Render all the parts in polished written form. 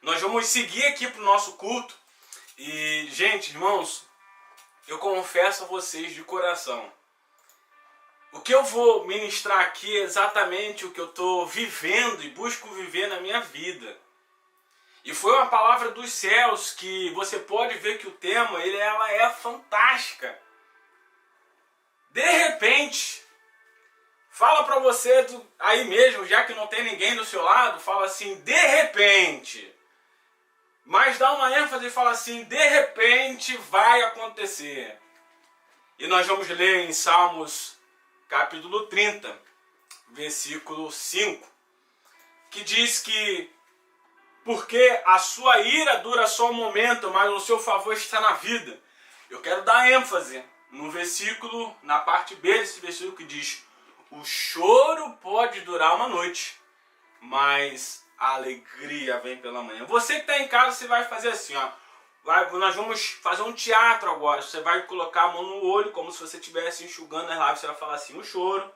Nós vamos seguir aqui para o nosso culto. E, gente, irmãos, eu confesso a vocês de coração, o que eu vou ministrar aqui é exatamente o que eu estou vivendo e busco viver na minha vida. E foi uma palavra dos céus que você pode ver que o tema ela é fantástica. De repente, fala para você aí mesmo, já que não tem ninguém do seu lado, fala assim, de repente. Mas dá uma ênfase e fala assim, de repente vai acontecer. E nós vamos ler em Salmos capítulo 30, versículo 5, que diz que porque a sua ira dura só um momento, mas o seu favor está na vida. Eu quero dar ênfase no versículo, na parte B desse versículo que diz, o choro pode durar uma noite, mas a alegria vem pela manhã. Você que está em casa, você vai fazer assim, ó. Nós vamos fazer um teatro agora. Você vai colocar a mão no olho, como se você estivesse enxugando as lábios. Você vai falar assim, o choro.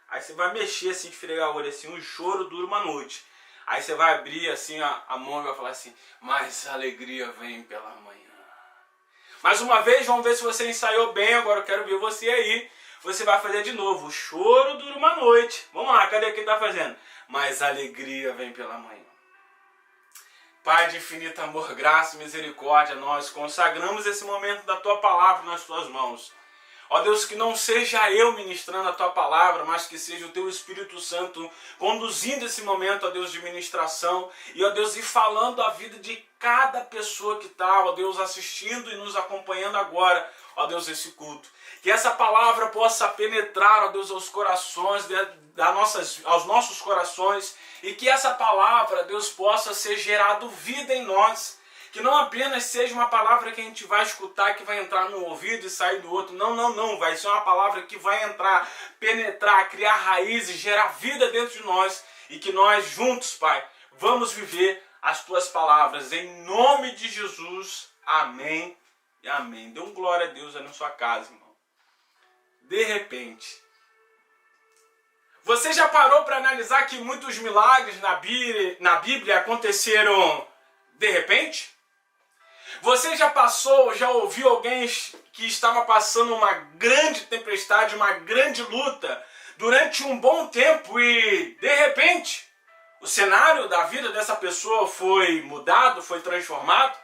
Aí você vai mexer assim, esfregar o olho assim, o choro dura uma noite. Aí você vai abrir assim a mão e vai falar assim, mas a alegria vem pela manhã. Mais uma vez, vamos ver se você ensaiou bem. Agora eu quero ver você aí. Você vai fazer de novo, o choro dura uma noite. Vamos lá, cadê quem está fazendo? Mas a alegria vem pela manhã. Pai de infinito amor, graça e misericórdia, nós consagramos esse momento da Tua palavra nas Tuas mãos. Ó Deus, que não seja eu ministrando a Tua palavra, mas que seja o Teu Espírito Santo conduzindo esse momento, ó Deus, de ministração. E, ó Deus, e falando a vida de cada pessoa que está, ó Deus, assistindo e nos acompanhando agora, ó Deus, esse culto. Que essa palavra possa penetrar, ó Deus, aos corações, aos nossos corações, e que essa palavra, Deus, possa ser gerado vida em nós. Que não apenas seja uma palavra que a gente vai escutar, que vai entrar no ouvido e sair do outro. Não, não, não. Vai ser uma palavra que vai entrar, penetrar, criar raízes, gerar vida dentro de nós. E que nós juntos, Pai, vamos viver as Tuas palavras. Em nome de Jesus. Amém e amém. Dê um glória a Deus aí na sua casa, irmão. De repente. Você já parou para analisar que muitos milagres na Bíblia aconteceram de repente? Você já ouviu alguém que estava passando uma grande tempestade, uma grande luta durante um bom tempo e de repente o cenário da vida dessa pessoa foi mudado, foi transformado?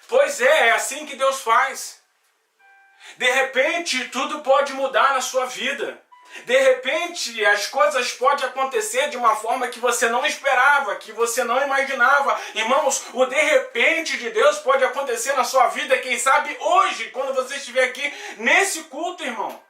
Pois é assim que Deus faz. De repente tudo pode mudar na sua vida. De repente, as coisas podem acontecer de uma forma que você não esperava, que você não imaginava. Irmãos, o de repente de Deus pode acontecer na sua vida, quem sabe hoje, quando você estiver aqui nesse culto, irmão.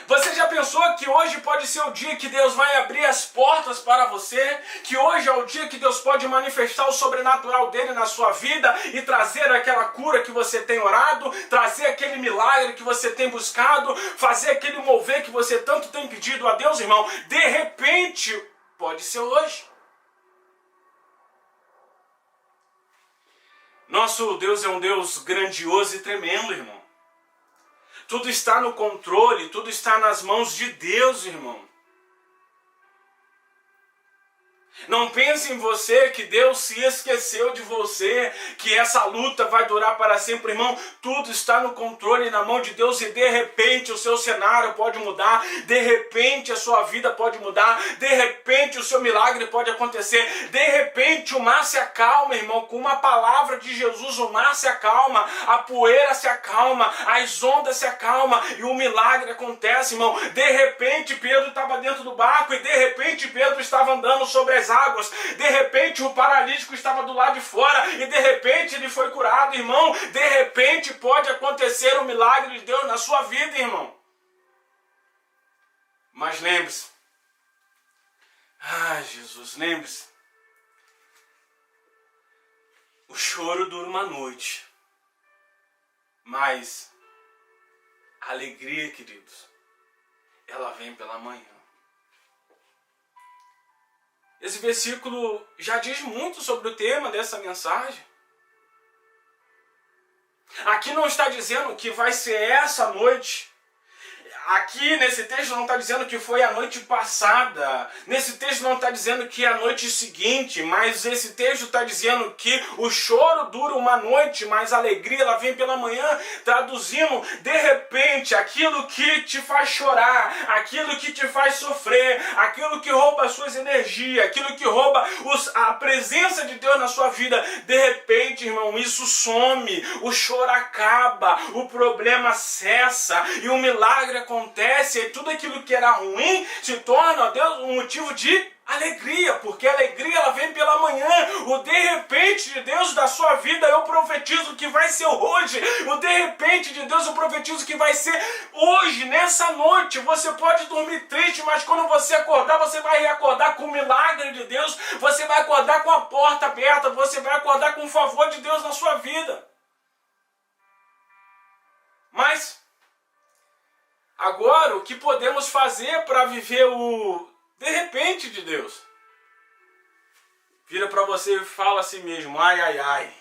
Você já pensou que hoje pode ser o dia que Deus vai abrir as portas para você? Que hoje é o dia que Deus pode manifestar o sobrenatural dele na sua vida e trazer aquela cura que você tem orado, trazer aquele milagre que você tem buscado, fazer aquele mover que você tanto tem pedido a Deus, irmão? De repente, pode ser hoje. Nosso Deus é um Deus grandioso e tremendo, irmão. Tudo está no controle, tudo está nas mãos de Deus, irmão. Não pense em você que Deus se esqueceu de você, que essa luta vai durar para sempre, irmão. Tudo está no controle e na mão de Deus e de repente o seu cenário pode mudar, de repente a sua vida pode mudar, de repente o seu milagre pode acontecer, de repente o mar se acalma, irmão, com uma palavra de Jesus o mar se acalma, a poeira se acalma, as ondas se acalmam e o milagre acontece, irmão. De repente Pedro estava dentro do barco e de repente Pedro estava andando sobre as águas, de repente o paralítico estava do lado de fora e de repente ele foi curado, irmão. De repente pode acontecer o milagre de Deus na sua vida, irmão. Mas lembre-se, Jesus, lembre-se, o choro dura uma noite, mas a alegria, queridos, ela vem pela manhã. Esse versículo já diz muito sobre o tema dessa mensagem. Aqui não está dizendo que vai ser essa noite. aqui nesse texto não está dizendo que foi a noite passada, nesse texto não está dizendo que é a noite seguinte, mas esse texto está dizendo que o choro dura uma noite, mas a alegria ela vem pela manhã, traduzindo, de repente, aquilo que te faz chorar, aquilo que te faz sofrer, aquilo que rouba as suas energias, aquilo que rouba a presença de Deus na sua vida, de repente, irmão, isso some, o choro acaba, o problema cessa e o milagre acontece, e tudo aquilo que era ruim se torna, ó Deus, um motivo de alegria, porque a alegria ela vem pela manhã. O de repente de Deus da sua vida eu profetizo que vai ser hoje. O de repente de Deus eu profetizo que vai ser hoje, nessa noite. Você pode dormir triste, mas quando você acordar, você vai acordar com o milagre de Deus, você vai acordar com a porta aberta, você vai acordar com o favor de Deus na sua vida. Mas agora, o que podemos fazer para viver o de repente de Deus? Vira para você e fala a si mesmo, ai, ai, ai.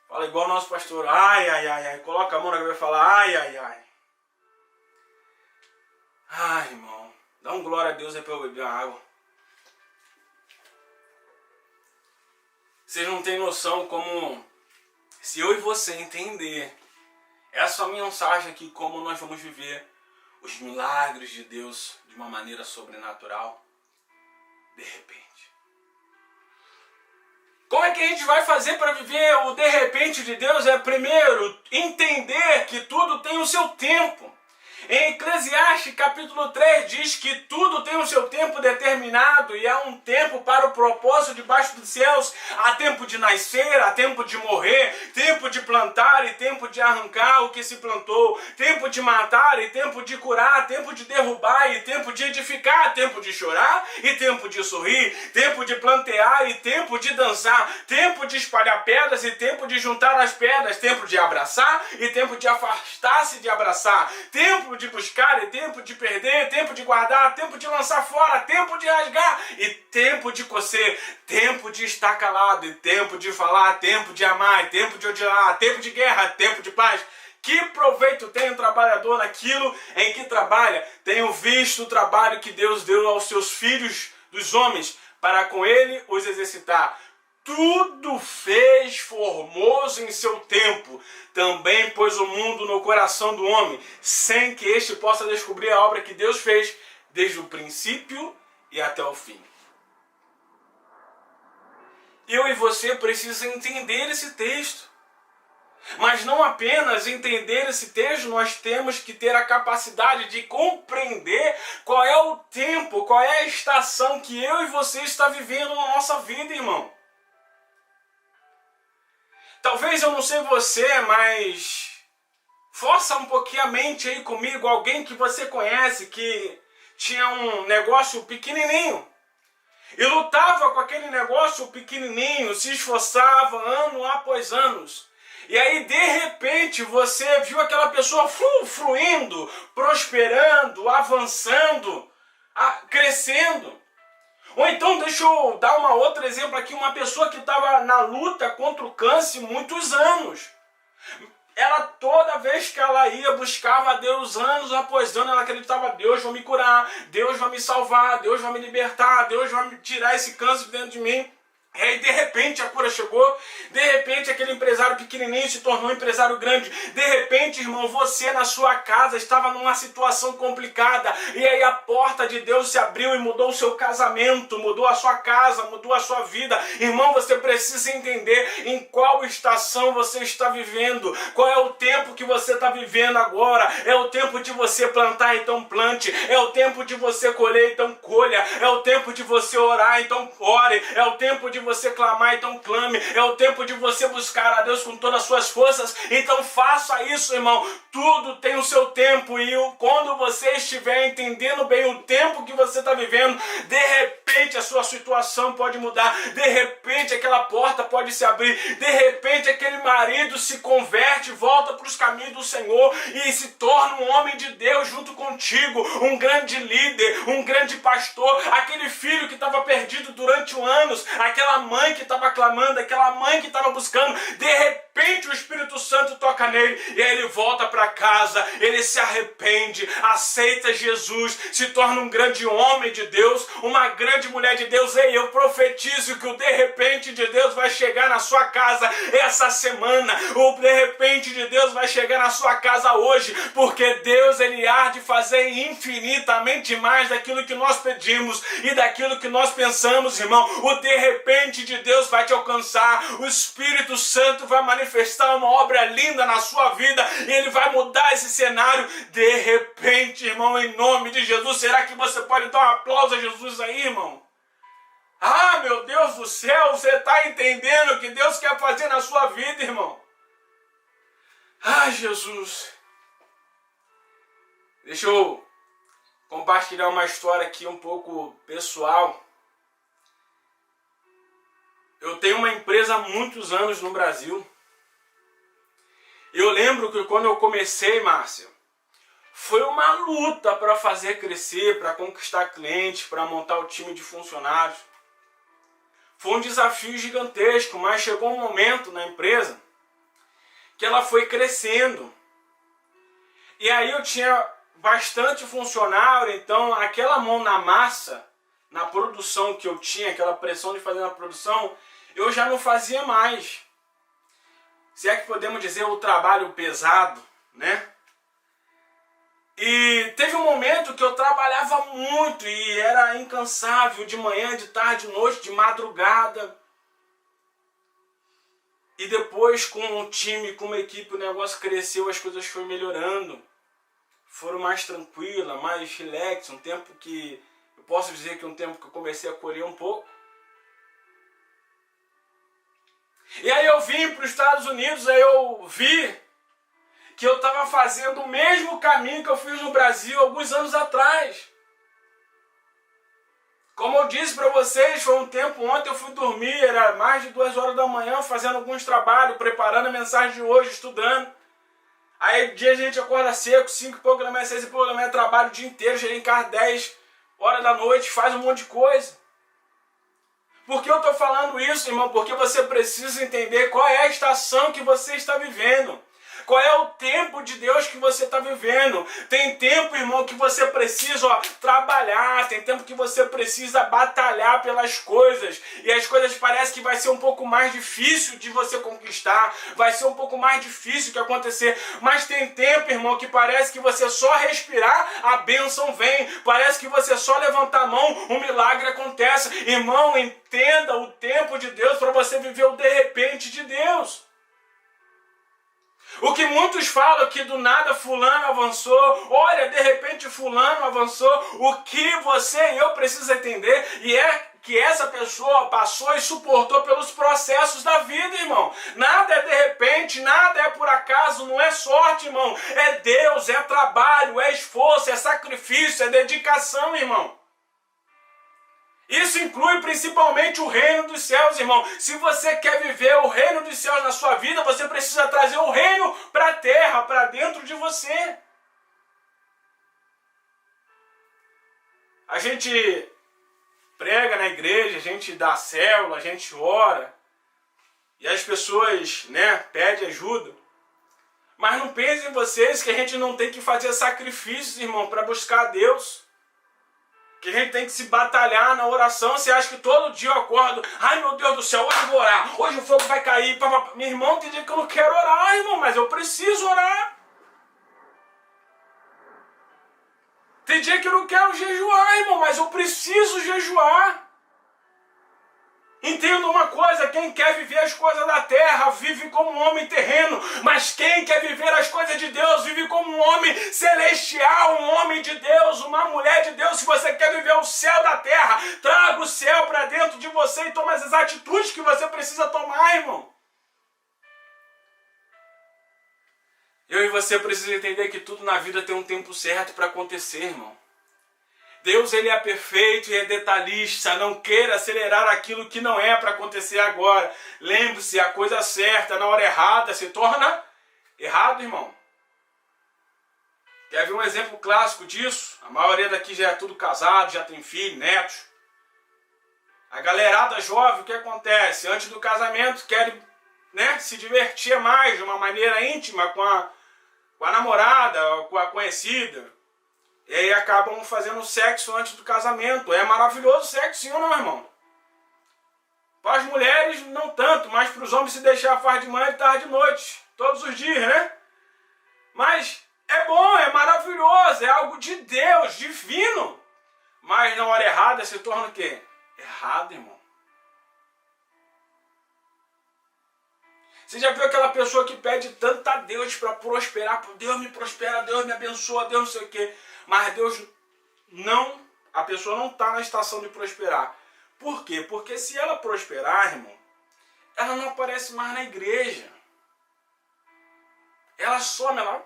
Fala igual o nosso pastor, ai, ai, ai, ai. Coloca a mão na cabeça e fala, ai, ai, ai. Ai, irmão, dá um glória a Deus aí para eu beber uma água. Vocês não têm noção como, se eu e você entender essa mensagem aqui, como nós vamos viver os milagres de Deus de uma maneira sobrenatural, de repente. Como é que a gente vai fazer para viver o de repente de Deus? É primeiro entender que tudo tem o seu tempo. Em Eclesiastes capítulo 3 diz que tudo tem o seu tempo determinado e há um tempo para o propósito debaixo dos céus. Há tempo de nascer, há tempo de morrer, tempo de plantar e tempo de arrancar o que se plantou, tempo de matar e tempo de curar, tempo de derrubar e tempo de edificar, tempo de chorar e tempo de sorrir, tempo de plantear e tempo de dançar, tempo de espalhar pedras e tempo de juntar as pedras, tempo de abraçar e tempo de afastar-se de abraçar, tempo de buscar e tempo de perder, tempo de guardar, tempo de lançar fora, tempo de rasgar e tempo de cocer, tempo de estar calado e tempo de falar, tempo de amar e tempo de odiar, tempo de guerra, tempo de paz. Que proveito tem o trabalhador naquilo em que trabalha? Tenho visto o trabalho que Deus deu aos seus filhos dos homens para com ele os exercitar. Tudo fez formoso em seu tempo. Também pôs o mundo no coração do homem, sem que este possa descobrir a obra que Deus fez desde o princípio e até o fim. Eu e você precisamos entender esse texto. Mas não apenas entender esse texto, nós temos que ter a capacidade de compreender qual é o tempo, qual é a estação que eu e você está vivendo na nossa vida, irmão. Talvez eu não sei você, mas força um pouquinho a mente aí comigo, alguém que você conhece que tinha um negócio pequenininho e lutava com aquele negócio pequenininho, se esforçava ano após anos. E aí, de repente, você viu aquela pessoa fluindo, prosperando, avançando, crescendo. Ou então, deixa eu dar um outro exemplo aqui, uma pessoa que estava na luta contra o câncer muitos anos. Ela, toda vez que ela ia, buscava a Deus, anos após anos, ela acreditava, Deus vai me curar, Deus vai me salvar, Deus vai me libertar, Deus vai me tirar esse câncer de dentro de mim. E aí, de repente, a cura chegou. De repente, aquele empresário pequenininho se tornou um empresário grande. De repente, irmão, você na sua casa estava numa situação complicada. E aí a porta de Deus se abriu e mudou o seu casamento, mudou a sua casa, mudou a sua vida. Irmão, você precisa entender em qual estação você está vivendo. Qual é o tempo que você está vivendo agora. É o tempo de você plantar, então plante. É o tempo de você colher, então colha. É o tempo de você orar, então ore. É o tempo de você clamar, então clame. É o tempo de você buscar a Deus com todas as suas forças, então faça isso, irmão. Tudo tem o seu tempo e quando você estiver entendendo bem o tempo que você está vivendo, de repente a sua situação pode mudar, de repente aquela porta pode se abrir, de repente aquele marido se converte, volta para os caminhos do Senhor e se torna um homem de Deus junto contigo, um grande líder, um grande pastor. Aquele filho que estava perdido durante anos, aquela aquela mãe que estava clamando, aquela mãe que estava buscando, de repente o Espírito Santo toca nele e aí ele volta para casa, ele se arrepende, aceita Jesus, se torna um grande homem de Deus, uma grande mulher de Deus. Ei, eu profetizo que o de repente de Deus vai chegar na sua casa essa semana, o de repente de Deus vai chegar na sua casa hoje, porque Deus, ele há de fazer infinitamente mais daquilo que nós pedimos e daquilo que nós pensamos, irmão. O de repente de Deus vai te alcançar, o Espírito Santo vai manifestar uma obra linda na sua vida e ele vai mudar esse cenário de repente, irmão, em nome de Jesus. Será que você pode dar um aplauso a Jesus aí, irmão? Ah, meu Deus do céu, você está entendendo o que Deus quer fazer na sua vida, irmão? Ah, Jesus. Deixa eu compartilhar uma história aqui um pouco pessoal. Eu tenho uma empresa há muitos anos no Brasil. Eu lembro que quando eu comecei, Márcio, foi uma luta para fazer crescer, para conquistar clientes, para montar o time de funcionários. Foi um desafio gigantesco, mas chegou um momento na empresa que ela foi crescendo. E aí eu tinha bastante funcionário, então aquela mão na massa, na produção que eu tinha, aquela pressão de fazer na produção, eu já não fazia mais. Se é que podemos dizer o trabalho pesado, né? E teve um momento que eu trabalhava muito e era incansável, de manhã, de tarde, de noite, de madrugada. E depois, com um time, com uma equipe, o negócio cresceu, as coisas foram melhorando. Foram mais tranquilas, mais relax, um tempo que, eu posso dizer que é um tempo que eu comecei a colher um pouco. E aí eu vim para os Estados Unidos, aí eu vi que eu estava fazendo o mesmo caminho que eu fiz no Brasil alguns anos atrás. Como eu disse para vocês, foi um tempo, ontem eu fui dormir, era mais de 2 horas da manhã, fazendo alguns trabalhos, preparando a mensagem de hoje, estudando. Aí dia a gente acorda seco, 5 e pouco da manhã, 6 e pouco da manhã, trabalho o dia inteiro, chega em casa 10 horas da noite, faz um monte de coisa. Por que eu estou falando isso, irmão? Porque você precisa entender qual é a estação que você está vivendo. Qual é o tempo de Deus que você está vivendo? Tem tempo, irmão, que você precisa trabalhar. Tem tempo que você precisa batalhar pelas coisas. E as coisas parecem que vai ser um pouco mais difícil de você conquistar. Vai ser um pouco mais difícil de acontecer. Mas tem tempo, irmão, que parece que você só respirar, a bênção vem. Parece que você só levantar a mão, um milagre acontece. Irmão, entenda o tempo de Deus para você viver o de repente de Deus. O que muitos falam que do nada fulano avançou, olha, de repente fulano avançou, o que você e eu precisamos entender e é que essa pessoa passou e suportou pelos processos da vida, irmão. Nada é de repente, nada é por acaso, não é sorte, irmão. É Deus, é trabalho, é esforço, é sacrifício, é dedicação, irmão. Isso inclui principalmente o reino dos céus, irmão. Se você quer viver o reino dos céus na sua vida, você precisa trazer o reino para a terra, para dentro de você. A gente prega na igreja, a gente dá célula, a gente ora. E as pessoas, pedem ajuda. Mas não pensem vocês que a gente não tem que fazer sacrifícios, irmão, para buscar a Deus. Que a gente tem que se batalhar na oração. Você acha que todo dia eu acordo, ai meu Deus do céu, hoje eu vou orar, hoje o fogo vai cair. Meu irmão, tem dia que eu não quero orar, irmão, mas eu preciso orar. Tem dia que eu não quero jejuar, irmão, mas eu preciso jejuar. Entenda uma coisa, quem quer viver as coisas da terra vive como um homem terreno, mas quem quer viver as coisas de Deus vive como um homem celestial, um homem de Deus, uma mulher de Deus. Se você quer viver o céu da terra, traga o céu para dentro de você e tome as atitudes que você precisa tomar, irmão. Eu e você precisam entender que tudo na vida tem um tempo certo para acontecer, irmão. Deus, ele é perfeito e é detalhista. Não queira acelerar aquilo que não é para acontecer agora. Lembre-se, a coisa certa na hora errada se torna errado, irmão. Quer ver um exemplo clássico disso? A maioria daqui já é tudo casado, já tem filho, netos. A galerada jovem, o que acontece? Antes do casamento, querem, né, se divertir mais de uma maneira íntima com a namorada, com a conhecida. E aí acabam fazendo sexo antes do casamento. É maravilhoso o sexo, sim ou não, irmão? Para as mulheres, não tanto, mas para os homens se deixar faz de manhã, de tarde e de noite. Todos os dias, né? Mas é bom, é maravilhoso, é algo de Deus, divino. Mas na hora errada se torna o quê? Errado, irmão. Você já viu aquela pessoa que pede tanto a Deus para prosperar? Deus me prospera, Deus me abençoa, Deus não sei o quê. Mas Deus não, a pessoa não está na estação de prosperar. Por quê? Porque se ela prosperar, irmão, ela não aparece mais na igreja. Ela some, ela...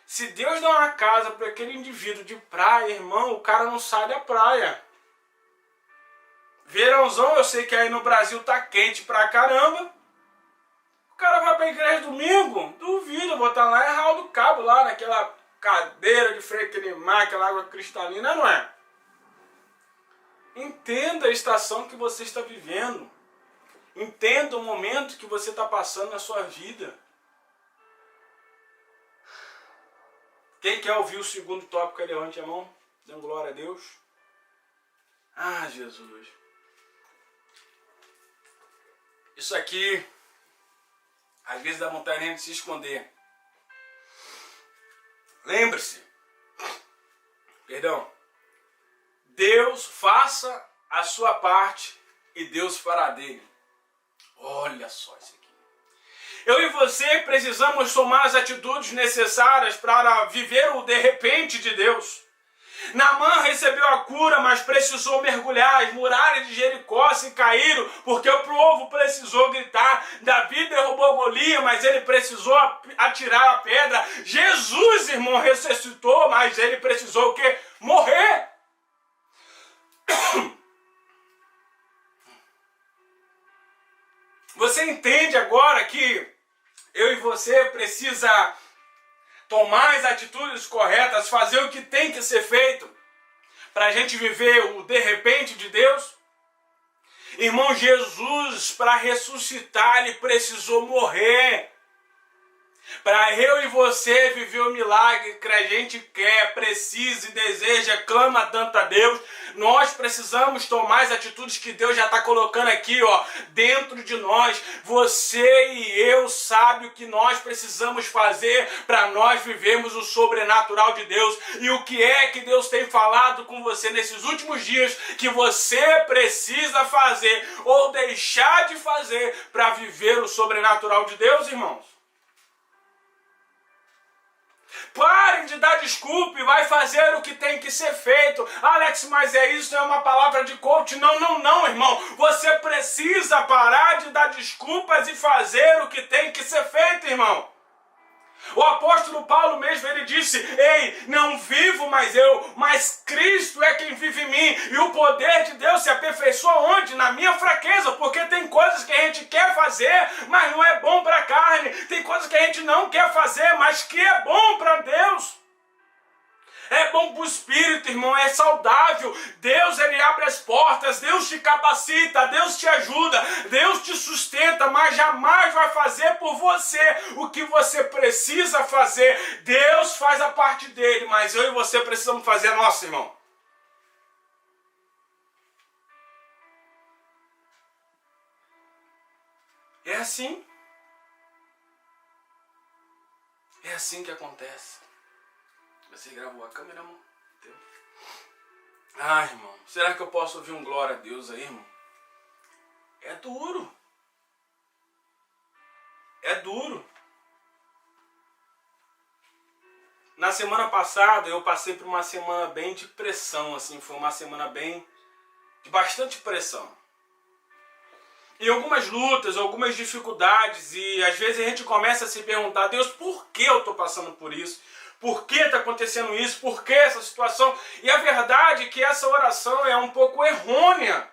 Se Deus dá uma casa para aquele indivíduo de praia, irmão, o cara não sai da praia. Verãozão, eu sei que aí no Brasil tá quente pra caramba. O cara vai pra igreja domingo, duvido, botar lá é Raul do Cabo, lá naquela cadeira de freio, aquele mar, aquela água cristalina, não é? Entenda a estação que você está vivendo. Entenda o momento que você está passando na sua vida. Quem quer ouvir o segundo tópico, levante a mão, dando glória a Deus. Ah, Jesus. Isso aqui, às vezes dá vontade de a gente se esconder. Lembre-se, Deus faça a sua parte e Deus fará dele. Olha só isso aqui. Eu e você precisamos tomar as atitudes necessárias para viver o de repente de Deus. Naamã recebeu a cura, mas precisou mergulhar. As muralhas de Jericó se caíram porque o povo precisou gritar. Davi derrubou Golias, mas ele precisou atirar a pedra. Jesus, irmão, ressuscitou, mas ele precisou o quê? Morrer. Você entende agora que eu e você precisa tomar as atitudes corretas, fazer o que tem que ser feito para a gente viver o de repente de Deus? Irmão, Jesus, para ressuscitar, ele precisou morrer. Para eu e você viver o milagre que a gente quer, precisa e deseja, clama tanto a Deus, nós precisamos tomar as atitudes que Deus já está colocando aqui, ó, dentro de nós. Você e eu sabem o que nós precisamos fazer para nós vivermos o sobrenatural de Deus. E o que é que Deus tem falado com você nesses últimos dias que você precisa fazer ou deixar de fazer para viver o sobrenatural de Deus, irmãos? Parem de dar desculpa e vai fazer o que tem que ser feito. Alex, mas isso não é uma palavra de coach. Não, irmão. Você precisa parar de dar desculpas e fazer o que tem que ser feito, irmão. O apóstolo Paulo mesmo, ele disse: ei, não vivo mais eu, mas Cristo é quem vive em mim. E o poder de Deus se aperfeiçoa onde? Na minha fraqueza, porque tem coisas que a gente quer fazer, mas não é bom para a carne. Tem coisas que a gente não quer fazer, mas que é bom para Deus. É bom para o espírito, irmão, é saudável. Deus, ele abre as portas, Deus te capacita, Deus te ajuda, Deus te sustenta, mas jamais vai fazer por você o que você precisa fazer. Deus faz a parte dele, mas eu e você precisamos fazer a nossa, irmão. É assim. É assim que acontece. Você gravou a câmera, irmão? Ah, irmão, será que eu posso ouvir um glória a Deus aí, irmão? É duro. É duro. Na semana passada, eu passei por uma semana bem de pressão, assim, foi uma semana bem de bastante pressão. E algumas lutas, algumas dificuldades, e às vezes a gente começa a se perguntar: Deus, por que eu estou passando por isso? Por que está acontecendo isso? Por que essa situação? E a verdade é que essa oração é um pouco errônea.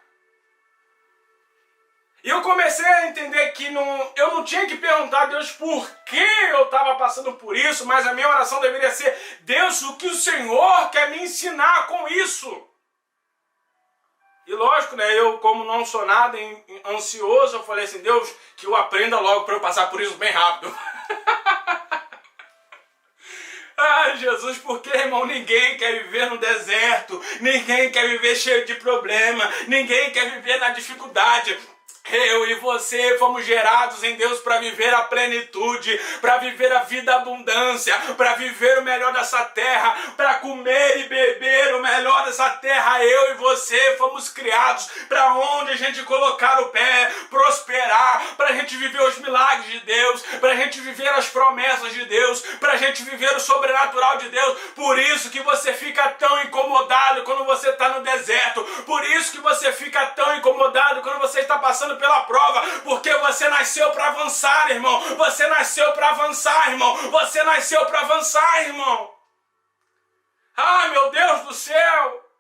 E eu comecei a entender que eu não tinha que perguntar a Deus por que eu estava passando por isso, mas a minha oração deveria ser: Deus, o que o Senhor quer me ensinar com isso? E lógico, né, eu como não sou nada ansioso, eu falei assim, Deus, que eu aprenda logo para eu passar por isso bem rápido. Ah, Jesus, porque, irmão, ninguém quer viver no deserto, ninguém quer viver cheio de problema, ninguém quer viver na dificuldade. Eu e você fomos gerados em Deus para viver a plenitude, para viver a vida abundância, para viver o melhor dessa terra, para comer e beber o melhor dessa terra. Eu e você fomos criados para onde a gente colocar o pé, prosperar, para a gente viver os milagres de Deus, para a gente viver as promessas de Deus, para a gente viver o sobrenatural de Deus. Por isso que você fica tão incomodado quando você está no deserto, por isso que você fica tão incomodado quando você está passando pela prova, porque você nasceu para avançar, irmão. Você nasceu para avançar, irmão. Você nasceu para avançar, irmão. Ai, meu Deus do céu.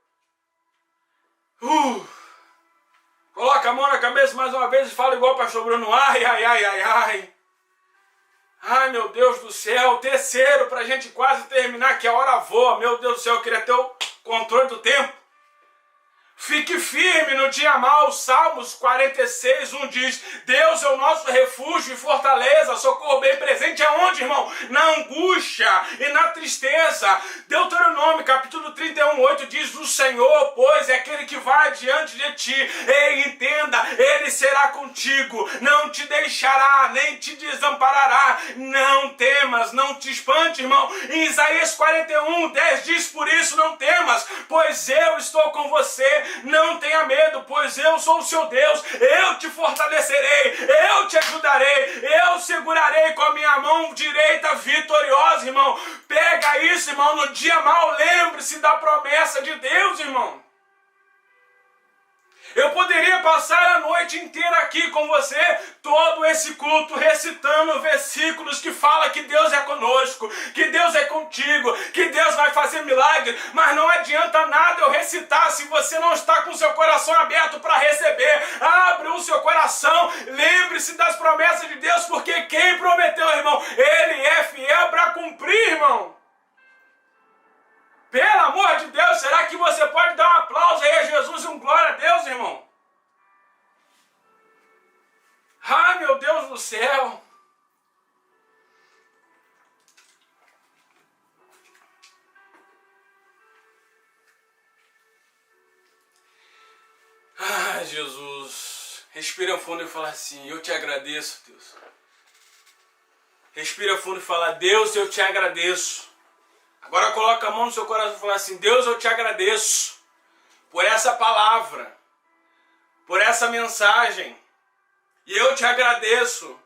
Coloca a mão na cabeça mais uma vez e fala igual o pastor Bruno. Ai, ai, ai, ai, ai. Ai, meu Deus do céu. Terceiro, pra gente quase terminar, que a hora voa. Meu Deus do céu, eu queria ter o controle do tempo. Fique firme no dia mau. Salmos 46, 1 diz: Deus é o nosso refúgio e fortaleza, socorro bem presente aonde, irmão? Na angústia e na tristeza. Deuteronômio capítulo 31, 8 diz: o Senhor, pois, é aquele que vai diante de ti. Ei, entenda, ele será contigo, não te deixará, nem te desamparará. Não temas, não te espante, irmão. Em Isaías 41, 10 diz: por isso não temas, pois eu estou com você. Não tenha medo, pois eu sou o seu Deus. Eu te fortalecerei, eu te ajudarei, eu segurarei com a minha mão direita vitoriosa, irmão. Pega isso, irmão, no dia mau, lembre-se da promessa de Deus, irmão. Eu poderia passar a noite inteira aqui com você, todo esse culto, recitando versículos que falam que Deus é conosco, que Deus é contigo, que Deus vai fazer milagre, mas não adianta nada eu recitar se você não está com o seu coração aberto para receber. Abre o seu coração, lembre-se das promessas de Deus, porque quem prometeu, irmão, Ele é fiel para cumprir, irmão. Pelo amor de Deus, será que você pode dar um aplauso aí a Jesus e um glória a Deus, irmão? Ai, meu Deus do céu. Ai, Jesus. Respira fundo e fala assim: eu te agradeço, Deus. Respira fundo e fala: Deus, eu te agradeço. Agora coloca a mão no seu coração e fala assim: Deus, eu te agradeço por essa palavra, por essa mensagem. E eu te agradeço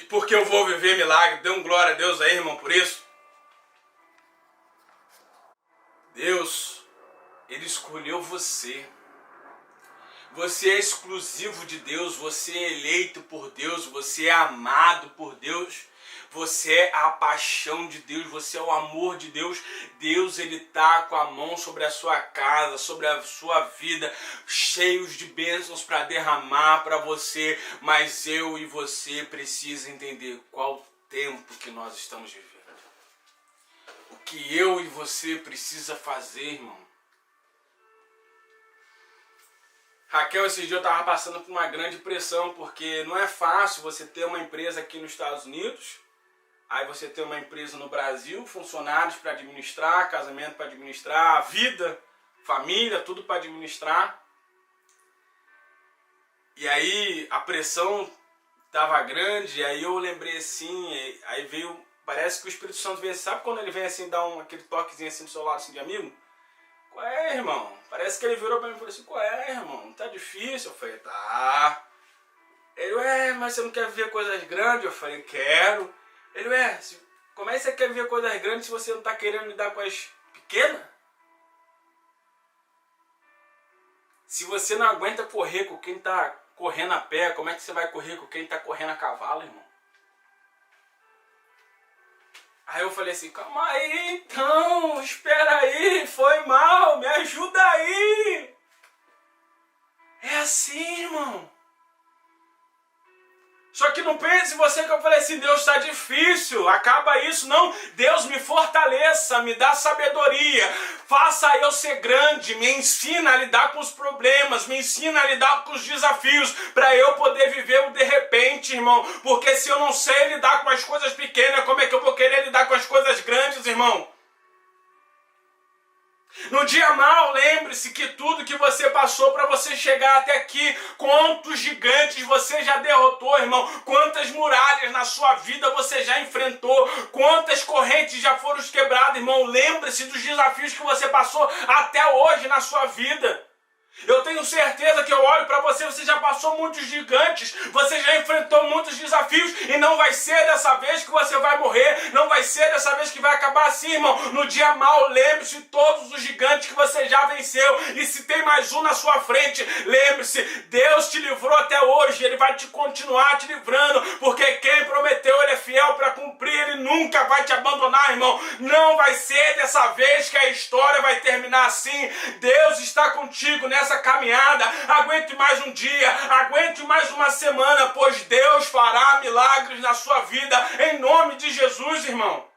porque eu vou viver milagre. Dê um glória a Deus aí, irmão, por isso. Deus, Ele escolheu você. Você é exclusivo de Deus, você é eleito por Deus, você é amado por Deus. Você é a paixão de Deus, você é o amor de Deus. Deus, Ele está com a mão sobre a sua casa, sobre a sua vida, cheios de bênçãos para derramar para você. Mas eu e você precisam entender qual tempo que nós estamos vivendo. O que eu e você precisa fazer, irmão. Raquel, esses dias eu estava passando por uma grande pressão, porque não é fácil você ter uma empresa aqui nos Estados Unidos. Aí você tem uma empresa no Brasil, funcionários para administrar, casamento para administrar, vida, família, tudo para administrar. E aí a pressão estava grande, aí eu lembrei assim, aí veio, parece que o Espírito Santo veio, sabe quando ele vem assim, dá aquele toquezinho assim do seu lado, assim, de amigo? Qual é, irmão? Parece que ele virou para mim e falou assim: qual é, irmão? Tá difícil? Eu falei: tá. Ele: mas você não quer ver coisas grandes? Eu falei: quero. Ele: como é que você quer ver coisas grandes se você não está querendo lidar com as pequenas? Se você não aguenta correr com quem está correndo a pé, como é que você vai correr com quem está correndo a cavalo, irmão? Aí eu falei assim: calma aí então, espera aí, foi mal, me ajuda aí. É assim, irmão. Só que não pense você que eu falei assim, Deus está difícil, acaba isso. Não, Deus me fortaleça, me dá sabedoria, faça eu ser grande, me ensina a lidar com os problemas, me ensina a lidar com os desafios, para eu poder viver o de repente, irmão. Porque se eu não sei lidar com as coisas pequenas, como é que eu vou querer lidar com as coisas grandes, irmão? No dia mau, lembre-se que tudo que você passou para você chegar até aqui, quantos gigantes você já derrotou, irmão, quantas muralhas na sua vida você já enfrentou, quantas correntes já foram quebradas, irmão. Lembre-se dos desafios que você passou até hoje na sua vida. Eu tenho certeza que eu olho para você, você já passou muitos gigantes, você já enfrentou muitos desafios e não vai ser dessa vez que você vai morrer, não vai ser dessa vez que vai acabar assim, irmão. No dia mau, lembre-se de todos os gigantes que você já venceu, e se tem mais um na sua frente, lembre-se, Deus te livrou até hoje, Ele vai te continuar te livrando, porque quem prometeu Ele é fiel para cumprir, Ele nunca vai te abandonar, irmão. Não vai ser dessa vez que a história vai terminar assim. Deus está contigo nessa caminhada. Aguente mais um dia, aguente mais uma semana, pois Deus fará milagres na sua vida, em nome de Jesus, irmão.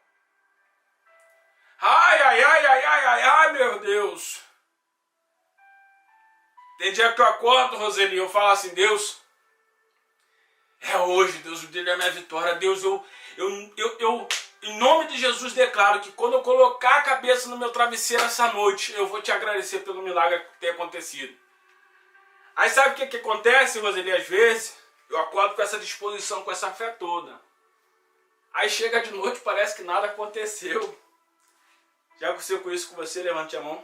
Ai, ai, ai, ai, ai, ai, ai, meu Deus. Tem dia que eu acordo, Roseli, eu falo assim, Deus, é hoje, Deus, o dia da minha vitória. Deus, eu em nome de Jesus declaro que quando eu colocar a cabeça no meu travesseiro essa noite, eu vou te agradecer pelo milagre que tem acontecido. Aí sabe o que acontece, Roseli? Às vezes eu acordo com essa disposição, com essa fé toda. Aí chega de noite, parece que nada aconteceu. Já aconteceu com isso com você? Levante a mão.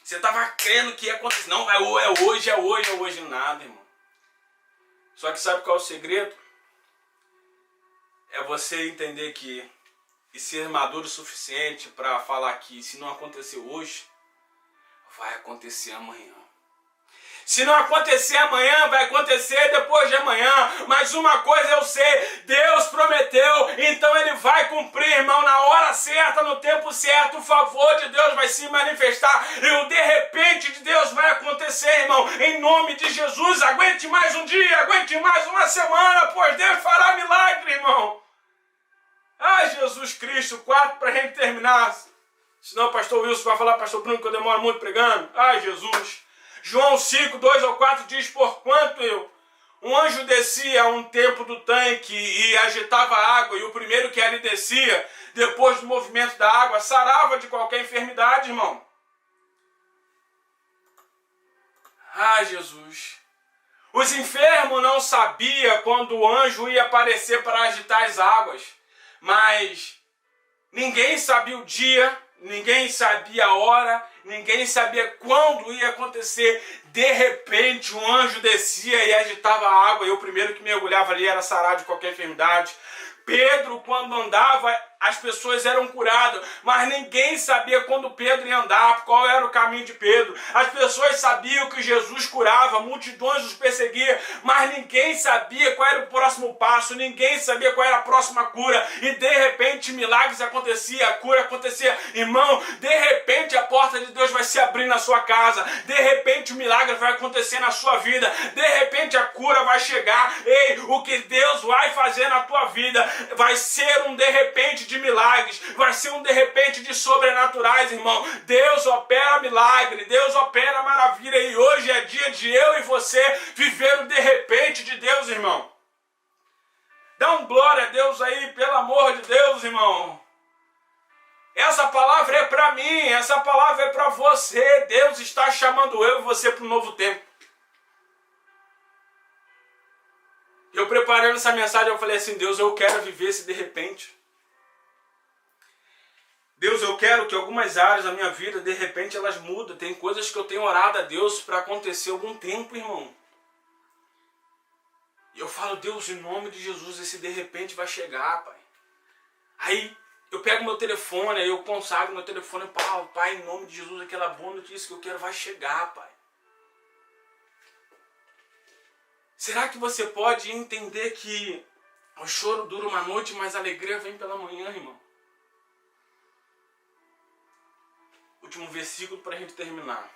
Você estava crendo que ia acontecer. Não, é hoje, nada, irmão. Só que sabe qual é o segredo? É você entender que e ser maduro o suficiente para falar que se não aconteceu hoje, vai acontecer amanhã. Se não acontecer amanhã, vai acontecer depois de amanhã. Mas uma coisa eu sei, Deus prometeu, então Ele vai cumprir, irmão, na hora certa, no tempo certo. O favor de Deus vai se manifestar e o de repente de Deus vai acontecer, irmão. Em nome de Jesus, aguente mais um dia, aguente mais uma semana, pois Deus fará milagre, irmão. Ai, Jesus Cristo, 4 para a gente terminar. Senão o pastor Wilson vai falar, pastor Bruno, que eu demoro muito pregando. Ai, Jesus. João 5, 2 ou 4 diz, porquanto um anjo descia a um tempo do tanque e agitava a água, e o primeiro que ali descia, depois do movimento da água, sarava de qualquer enfermidade, irmão. Ai, Jesus. Os enfermos não sabiam quando o anjo ia aparecer para agitar as águas, mas ninguém sabia o dia, ninguém sabia a hora, ninguém sabia quando ia acontecer. De repente, um anjo descia e agitava a água, e o primeiro que mergulhava ali era sarado de qualquer enfermidade. Pedro, quando andava, as pessoas eram curadas, mas ninguém sabia quando Pedro ia andar, qual era o caminho de Pedro. As pessoas sabiam que Jesus curava, multidões os perseguiam, mas ninguém sabia qual era o próximo passo, ninguém sabia qual era a próxima cura. E de repente milagres aconteciam, a cura acontecia. Irmão, de repente a porta de Deus vai se abrir na sua casa, de repente o milagre vai acontecer na sua vida, de repente a cura vai chegar. Ei, o que Deus vai fazer na tua vida vai ser um de repente de milagres, vai ser um de repente de sobrenaturais, irmão. Deus opera milagre, Deus opera maravilha, e hoje é dia de eu e você viver o de repente de Deus, irmão. Dá um glória a Deus aí, pelo amor de Deus, irmão. Essa palavra é para mim, essa palavra é para você. Deus está chamando eu e você para um novo tempo. Eu preparando essa mensagem, eu falei assim, Deus, eu quero viver esse de repente. Deus, eu quero que algumas áreas da minha vida, de repente, elas mudam. Tem coisas que eu tenho orado a Deus para acontecer algum tempo, irmão. E eu falo, Deus, em nome de Jesus, esse de repente vai chegar, Pai. Aí eu pego meu telefone, aí eu consagro meu telefone, Pai, em nome de Jesus, aquela boa notícia que eu quero vai chegar, Pai. Será que você pode entender que o choro dura uma noite, mas a alegria vem pela manhã, irmão? Último versículo para a gente terminar.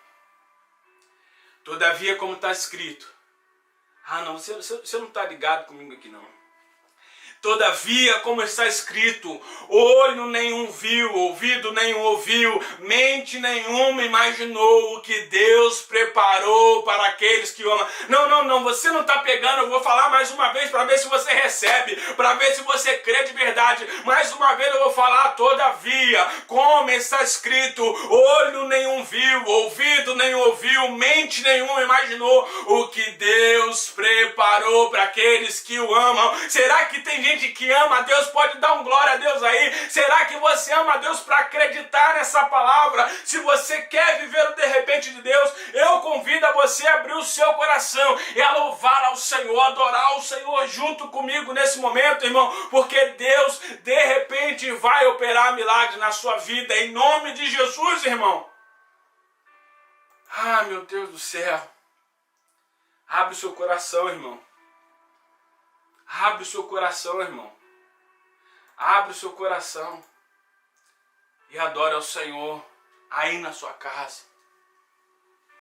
Todavia, como está escrito, Ah, não, você não está ligado comigo aqui, não. Todavia, como está escrito, olho nenhum viu, ouvido nenhum ouviu, mente nenhuma imaginou o que Deus preparou para aqueles que o amam. Não, você não está pegando, eu vou falar mais uma vez para ver se você recebe, para ver se você crê de verdade. Mais uma vez eu vou falar, todavia, como está escrito, olho nenhum viu, ouvido nenhum ouviu, mente nenhuma imaginou o que Deus preparou para aqueles que o amam. Será que tem gente que ama a Deus? Pode dar um glória a Deus aí. Será que você ama a Deus para acreditar nessa palavra? Se você quer viver o de repente de Deus, eu convido a você a abrir o seu coração e a louvar ao Senhor, adorar o Senhor junto comigo nesse momento, irmão, porque Deus de repente vai operar milagre na sua vida, em nome de Jesus, irmão. Ah, meu Deus do céu. Abre o seu coração, irmão. Abre o seu coração, irmão. Abre o seu coração. E adore ao Senhor aí na sua casa.